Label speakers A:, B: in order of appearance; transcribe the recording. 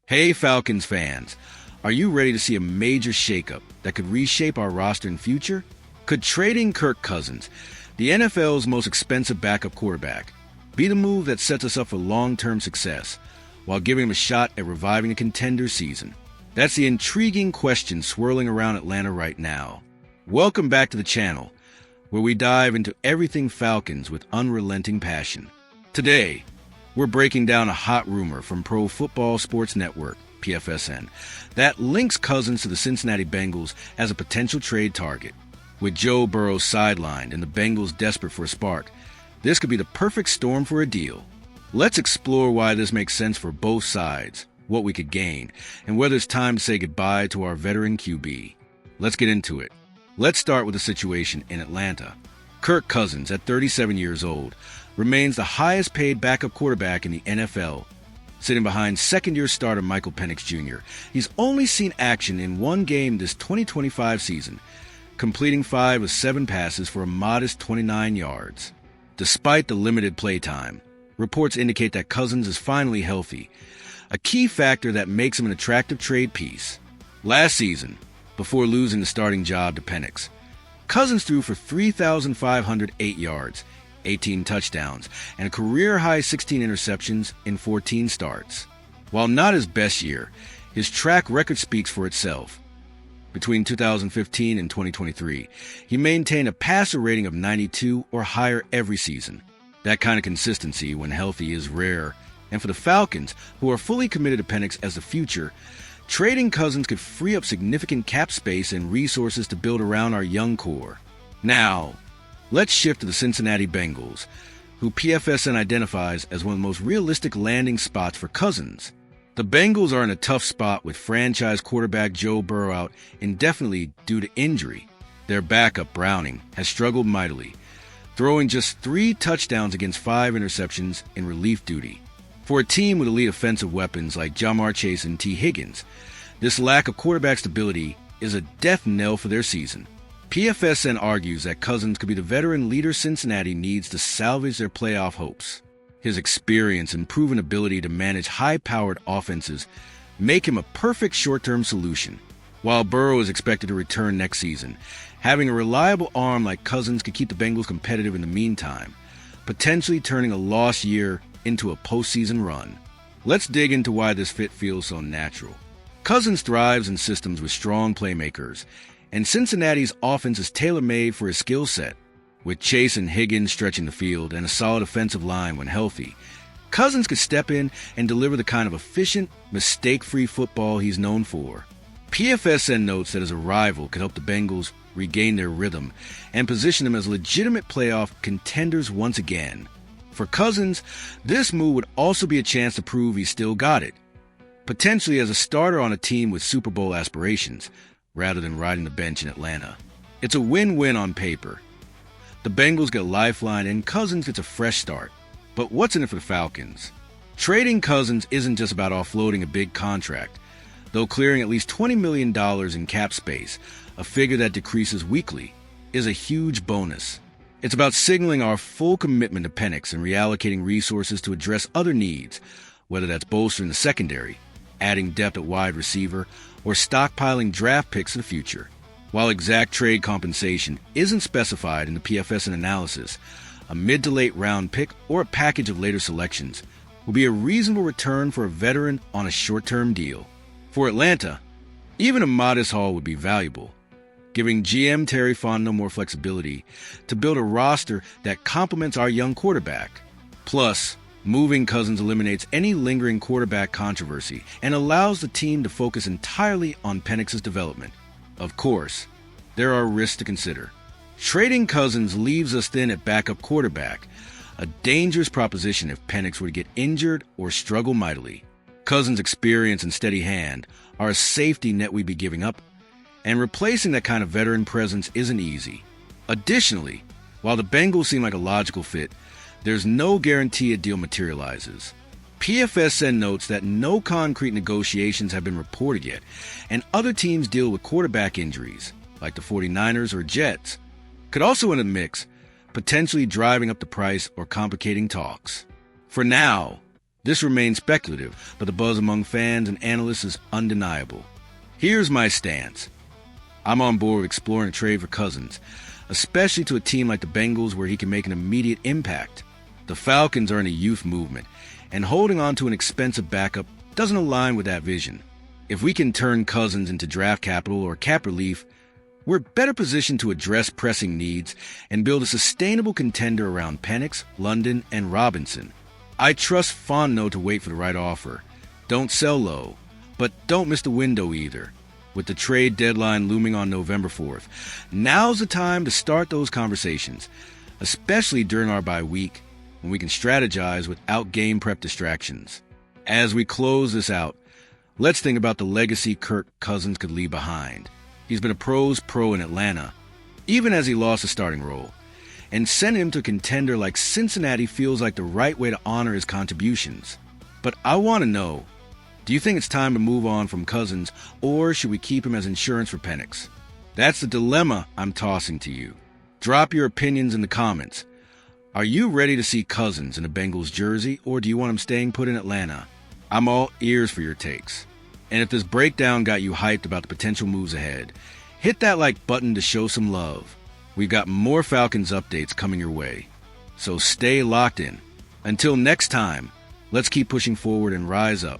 A: Hey Falcons fans, are you ready to see a major shakeup that could reshape our roster and future? Could trading Kirk Cousins, the NFL's most expensive backup quarterback, be the move that sets us up for long-term success while giving him a shot at reviving a contender season? That's the intriguing question swirling around Atlanta right now. Welcome back to the channel, where we dive into everything Falcons with unrelenting passion. Today, we're breaking down a hot rumor from Pro Football Sports Network, PFSN, that links Cousins to the Cincinnati Bengals as a potential trade target. With Joe Burrow sidelined and the Bengals desperate for a spark, this could be the perfect storm for a deal. Let's explore why this makes sense for both sides, what we could gain, and whether it's time to say goodbye to our veteran QB. Let's get into it. Let's start with the situation in Atlanta. Kirk Cousins, at 37 years old, remains the highest-paid backup quarterback in the NFL, sitting behind second-year starter Michael Penix Jr. He's only seen action in one game this 2025 season, completing 5 of 7 passes for a modest 29 yards. Despite the limited playtime, reports indicate that Cousins is finally healthy, a key factor that makes him an attractive trade piece. Last season, before losing the starting job to Penix, Cousins threw for 3,508 yards, 18 touchdowns, and a career-high 16 interceptions in 14 starts. While not his best year, his track record speaks for itself. Between 2015 and 2023, he maintained a passer rating of 92 or higher every season. That kind of consistency, when healthy, is rare. And for the Falcons, who are fully committed to Penix as the future, trading Cousins could free up significant cap space and resources to build around our young core. Now, let's shift to the Cincinnati Bengals, who PFSN identifies as one of the most realistic landing spots for Cousins. The Bengals are in a tough spot with franchise quarterback Joe Burrow out indefinitely due to injury. Their backup, Browning, has struggled mightily, throwing just 3 touchdowns against 5 interceptions in relief duty. For a team with elite offensive weapons like Jamar Chase and T. Higgins, this lack of quarterback stability is a death knell for their season. PFSN argues that Cousins could be the veteran leader Cincinnati needs to salvage their playoff hopes. His experience and proven ability to manage high-powered offenses make him a perfect short-term solution. While Burrow is expected to return next season, having a reliable arm like Cousins could keep the Bengals competitive in the meantime, potentially turning a lost year into a postseason run. Let's dig into why this fit feels so natural. Cousins thrives in systems with strong playmakers, and Cincinnati's offense is tailor-made for his skill set. With Chase and Higgins stretching the field and a solid offensive line when healthy, Cousins could step in and deliver the kind of efficient, mistake-free football he's known for. PFSN notes that his arrival could help the Bengals regain their rhythm and position them as legitimate playoff contenders once again. For Cousins, this move would also be a chance to prove he's still got it, potentially as a starter on a team with Super Bowl aspirations, rather than riding the bench in Atlanta. It's a win-win on paper. The Bengals get a lifeline and Cousins gets a fresh start. But what's in it for the Falcons? Trading Cousins isn't just about offloading a big contract, though clearing at least $20 million in cap space, a figure that decreases weekly, is a huge bonus. It's about signaling our full commitment to Penix and reallocating resources to address other needs, whether that's bolstering the secondary, adding depth at wide receiver, or stockpiling draft picks for the future. While exact trade compensation isn't specified in the PFSN analysis, a mid to late round pick or a package of later selections will be a reasonable return for a veteran on a short-term deal. For Atlanta, even a modest haul would be valuable, giving GM Terry Fontenot more flexibility to build a roster that complements our young quarterback. Plus, moving Cousins eliminates any lingering quarterback controversy and allows the team to focus entirely on Penix's development. Of course, there are risks to consider. Trading Cousins leaves us thin at backup quarterback, a dangerous proposition if Penix were to get injured or struggle mightily. Cousins' experience and steady hand are a safety net we'd be giving up, and replacing that kind of veteran presence isn't easy. Additionally, while the Bengals seem like a logical fit, there's no guarantee a deal materializes. PFSN notes that no concrete negotiations have been reported yet, and other teams deal with quarterback injuries, like the 49ers or Jets, could also enter the mix, potentially driving up the price or complicating talks. For now, This remains speculative, but the buzz among fans and analysts is undeniable. Here's my stance. I'm on board with exploring a trade for Cousins, especially to a team like the Bengals where he can make an immediate impact. The Falcons are in a youth movement, and holding on to an expensive backup doesn't align with that vision. If we can turn Cousins into draft capital or cap relief, we're better positioned to address pressing needs and build a sustainable contender around Penix, London, and Robinson. I trust Fontenot to wait for the right offer. Don't sell low, but don't miss the window either. With the trade deadline looming on November 4th, now's the time to start those conversations, especially during our bye week, when we can strategize without game prep distractions. As we close this out, let's think about the legacy Kirk Cousins could leave behind. He's been a pro's pro in Atlanta, even as he lost a starting role. And sending him to a contender like Cincinnati feels like the right way to honor his contributions. But I want to know, do you think it's time to move on from Cousins, or should we keep him as insurance for Penix? That's the dilemma I'm tossing to you. Drop your opinions in the comments. Are you ready to see Cousins in a Bengals jersey, or do you want him staying put in Atlanta? I'm all ears for your takes. And if this breakdown got you hyped about the potential moves ahead, hit that like button to show some love. We've got more Falcons updates coming your way. So stay locked in. Until next time, let's keep pushing forward and rise up